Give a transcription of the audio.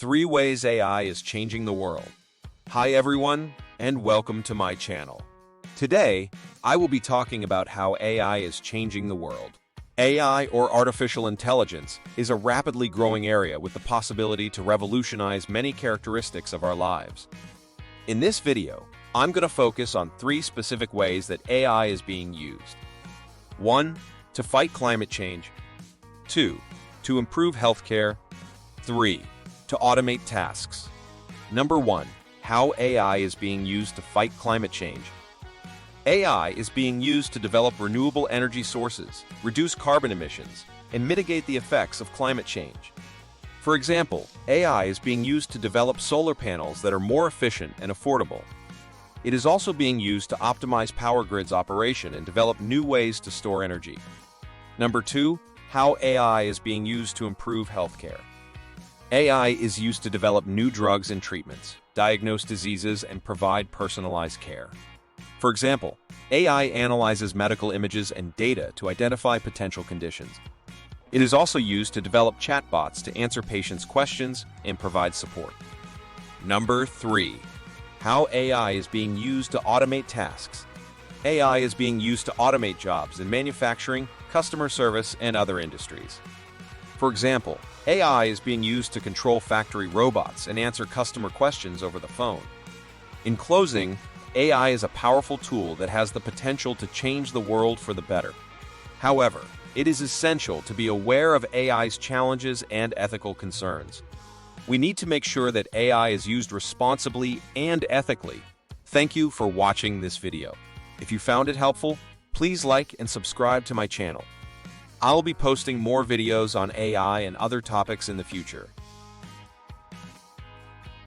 3 ways AI is changing the world. Hi everyone, and welcome to my channel. Today, I will be talking about how AI is changing the world. AI, or artificial intelligence, is a rapidly growing area with the possibility to revolutionize many characteristics of our lives. In this video, I'm going to focus on 3 specific ways that AI is being used. 1. To fight climate change. 2. To improve healthcare. 3. To automate tasks. Number 1. How AI is being used to fight climate change. AI is being used to develop renewable energy sources, reduce carbon emissions, and mitigate the effects of climate change. For example, AI is being used to develop solar panels that are more efficient and affordable. It is also being used to optimize power grids operation and develop new ways to store energy. Number 2. How AI is being used to improve healthcare. AI is used to develop new drugs and treatments, diagnose diseases, and provide personalized care. For example, AI analyzes medical images and data to identify potential conditions. It is also used to develop chatbots to answer patients' questions and provide support. Number 3. How AI is being used to automate tasks. AI is being used to automate jobs in manufacturing, customer service, and other industries. For example, AI is being used to control factory robots and answer customer questions over the phone. In closing, AI is a powerful tool that has the potential to change the world for the better. However, it is essential to be aware of AI's challenges and ethical concerns. We need to make sure that AI is used responsibly and ethically. Thank you for watching this video. If you found it helpful, please like and subscribe to my channel. I'll be posting more videos on AI and other topics in the future.